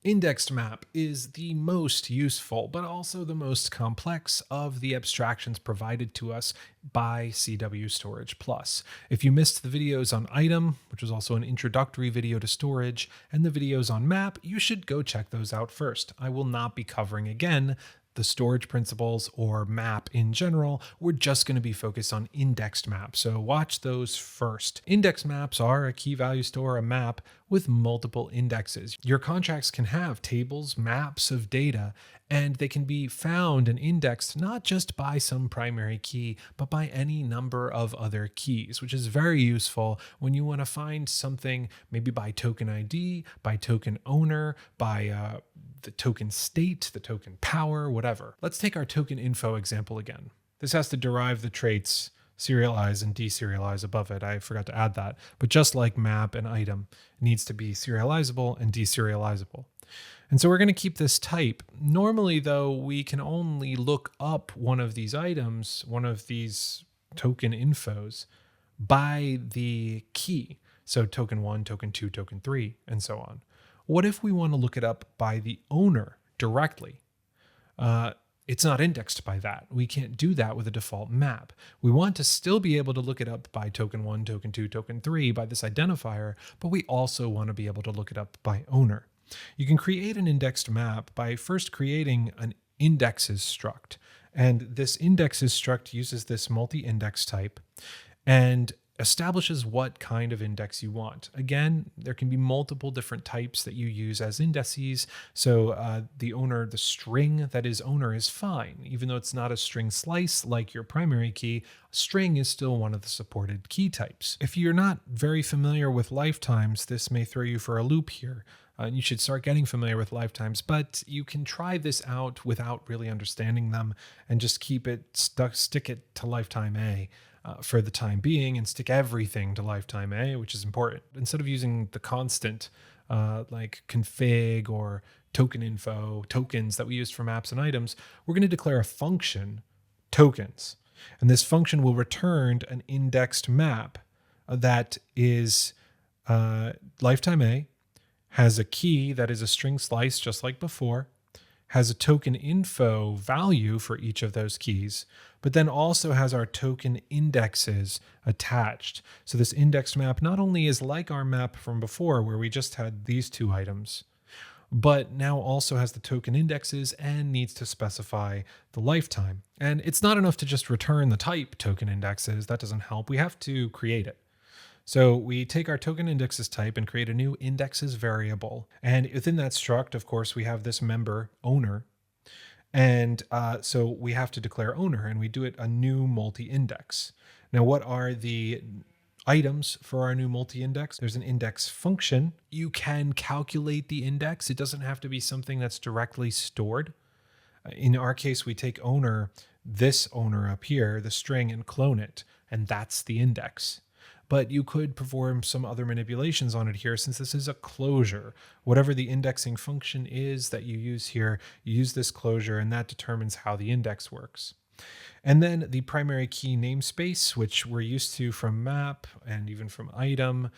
IndexedMap is the most useful, but also the most complex of the abstractions provided to us by CW Storage Plus. If you missed the videos on item, which was also an introductory video to storage, and the videos on map, you should go check those out first. I will not be covering again the storage principles or map in general. We're just going to be focused on indexed maps. So watch those first. Index maps are a key value store, a map with multiple indexes. Your contracts can have tables, maps of data, and they can be found and indexed not just by some primary key, but by any number of other keys, which is very useful when you want to find something maybe by token ID, by token owner, by the token state, the token power, whatever. Let's take our token info example again. This has to derive the traits serialize and deserialize above it. I forgot to add that. But just like map and item, it needs to be serializable and deserializable. And so we're going to keep this type. Normally, though, we can only look up one of these items, one of these token infos, by the key. So token 1, token 2, token 3, and so on. What if we want to look it up by the owner directly? It's not indexed by that. We can't do that with a default map. We want to still be able to look it up by token 1, token 2, token 3 by this identifier, but we also want to be able to look it up by owner. You can create an indexed map by first creating an indexes struct. And this indexes struct uses this multi-index type and establishes what kind of index you want. Again, there can be multiple different types that you use as indices. So the string that is owner is fine. Even though it's not a string slice like your primary key, string is still one of the supported key types. If you're not very familiar with lifetimes, this may throw you for a loop here. You should start getting familiar with lifetimes, but you can try this out without really understanding them and just keep it stick it to lifetime A. For the time being, and stick everything to lifetime A, which is important. Instead of using the constant like config or token info, tokens that we use for maps and items, we're going to declare a function, tokens. And this function will return an indexed map that is lifetime A, has a key that is a string slice just like before, has a token info value for each of those keys, but then also has our token indexes attached. So this indexed map not only is like our map from before where we just had these two items, but now also has the token indexes and needs to specify the lifetime. And it's not enough to just return the type token indexes. That doesn't help. We have to create it. So we take our token indexes type and create a new indexes variable. And within that struct, of course, we have this member owner. And so we have to declare owner, and we do it a new multi-index. Now, what are the items for our new multi-index? There's an index function. You can calculate the index. It doesn't have to be something that's directly stored. In our case, we take owner, this owner up here, the string, and clone it, and that's the index. But you could perform some other manipulations on it here since this is a closure. Whatever the indexing function is that you use here, you use this closure, and that determines how the index works. And then the primary key namespace, which we're used to from map and even from item,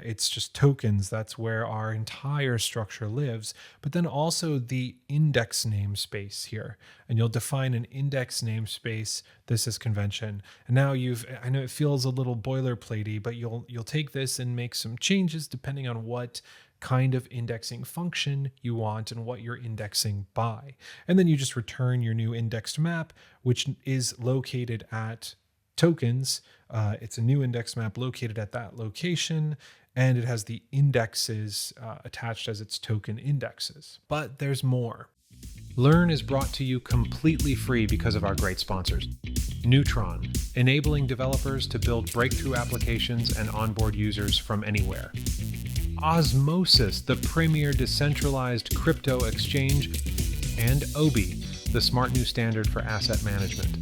it's just tokens. That's where our entire structure lives. But then also the index namespace here. And you'll define an index namespace. This is convention. And now I know it feels a little boilerplatey, but you'll take this and make some changes depending on what kind of indexing function you want and what you're indexing by. And then you just return your new indexed map, which is located at tokens. It's a new index map located at that location, and it has the indexes attached as its token indexes. But there's more. Learn is brought to you completely free because of our great sponsors. Neutron, enabling developers to build breakthrough applications and onboard users from anywhere. Osmosis, the premier decentralized crypto exchange, and Obi, the smart new standard for asset management.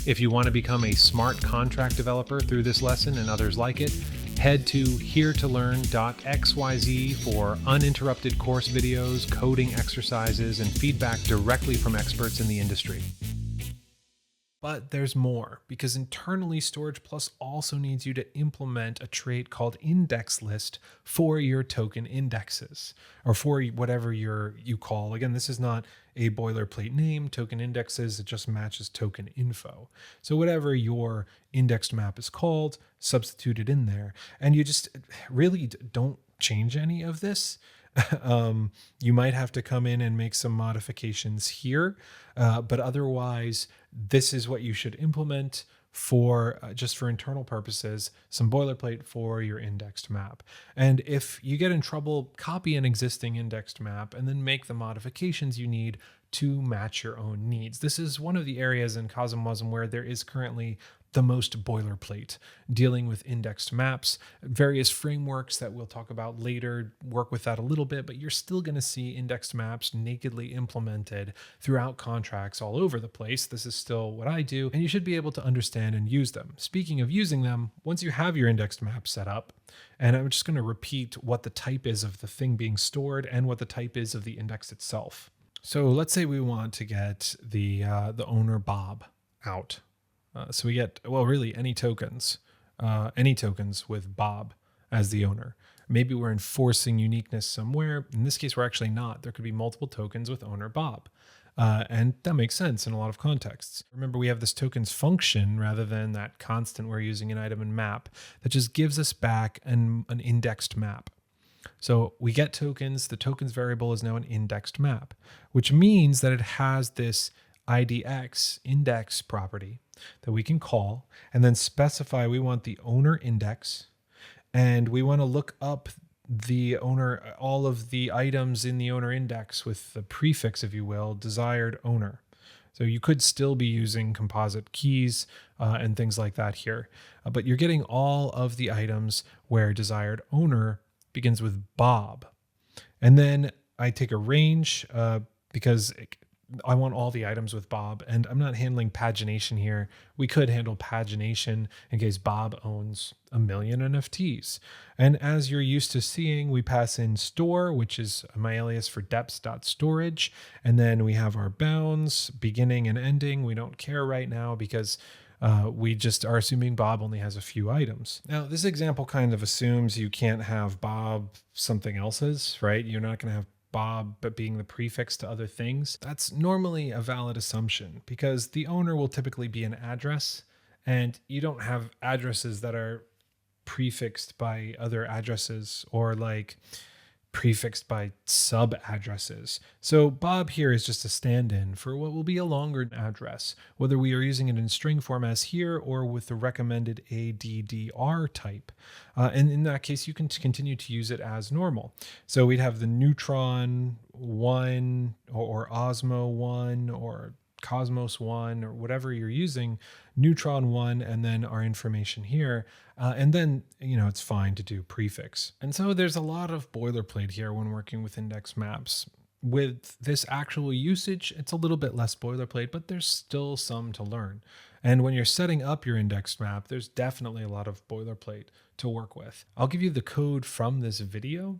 If you want to become a smart contract developer through this lesson and others like it, head to heretolearn.xyz for uninterrupted course videos, coding exercises, and feedback directly from experts in the industry. But there's more, because internally Storage Plus also needs you to implement a trait called index list for your token indexes, or for whatever you call. Again, this is not a boilerplate name, token indexes, it just matches token info. So whatever your indexed map is called, substitute it in there. And you just really don't change any of this. You might have to come in and make some modifications here, but otherwise, this is what you should implement for just for internal purposes, some boilerplate for your indexed map. And if you get in trouble, copy an existing indexed map and then make the modifications you need to match your own needs. This is one of the areas in CosmWasm where there is currently the most boilerplate dealing with indexed maps. Various frameworks that we'll talk about later work with that a little bit, but you're still going to see indexed maps nakedly implemented throughout contracts all over the place. This is still what I do, and you should be able to understand and use them. Speaking of using them, once you have your indexed map set up, and I'm just going to repeat what the type is of the thing being stored and what the type is of the index itself. So let's say we want to get the owner Bob out. So we get, well, really any tokens with Bob as the owner. Maybe we're enforcing uniqueness somewhere. In this case, we're actually not. There could be multiple tokens with owner Bob. And that makes sense in a lot of contexts. Remember, we have this tokens function rather than that constant we're using in item and map that just gives us back an indexed map. So we get tokens. The tokens variable is now an indexed map, which means that it has this IDX index property that we can call and then specify we want the owner index, and we want to look up the owner, all of the items in the owner index with the prefix, if you will, desired owner. So you could still be using composite keys and things like that here, but you're getting all of the items where desired owner begins with Bob. And then I take a range because I want all the items with Bob, and I'm not handling pagination here. We could handle pagination in case Bob owns 1 million NFTs. And as you're used to seeing, we pass in store, which is my alias for deps.storage. And then we have our bounds, beginning and ending. We don't care right now because we just are assuming Bob only has a few items. Now, this example kind of assumes you can't have Bob something else's, right? You're not going to have Bob but being the prefix to other things. That's normally a valid assumption because the owner will typically be an address, and you don't have addresses that are prefixed by other addresses or like prefixed by sub addresses. So Bob here is just a stand-in for what will be a longer address, whether we are using it in string form as here or with the recommended ADDR type. And in that case, you can continue to use it as normal. So we'd have the neutron 1 or Osmo 1 or Cosmos 1 or whatever you're using, neutron 1, and then our information here. And then, it's fine to do prefix. And so there's a lot of boilerplate here when working with index maps. With this actual usage, it's a little bit less boilerplate, but there's still some to learn. And when you're setting up your indexed map, there's definitely a lot of boilerplate to work with. I'll give you the code from this video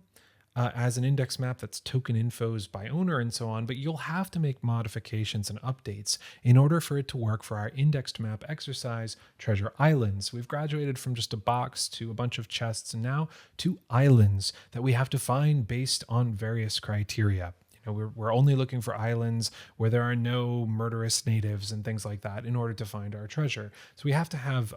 as an index map that's token infos by owner and so on, but you'll have to make modifications and updates in order for it to work for our indexed map exercise, Treasure Islands. We've graduated from just a box to a bunch of chests and now to islands that we have to find based on various criteria. We're only looking for islands where there are no murderous natives and things like that in order to find our treasure. So we have to have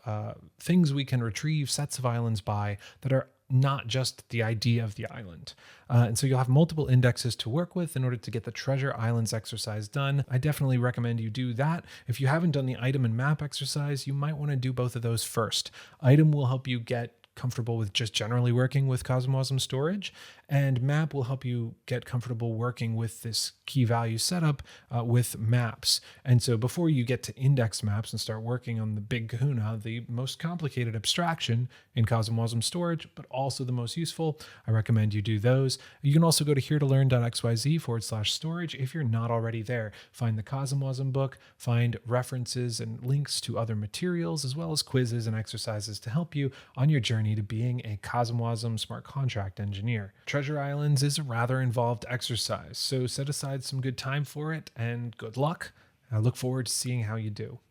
things we can retrieve sets of islands by that are not just the idea of the island. And so you'll have multiple indexes to work with in order to get the Treasure Islands exercise done. I definitely recommend you do that. If you haven't done the item and map exercise, you might want to do both of those first. Item will help you get comfortable with just generally working with CosmWasm storage, and map will help you get comfortable working with this key value setup with maps. And so before you get to index maps and start working on the big kahuna, the most complicated abstraction in CosmWasm storage, but also the most useful, I recommend you do those. You can also go to heretolearn.xyz/storage if you're not already there. Find the CosmWasm book, find references and links to other materials, as well as quizzes and exercises to help you on your journey to being a CosmWasm smart contract engineer. Treasure Islands is a rather involved exercise, so set aside some good time for it and good luck. I look forward to seeing how you do.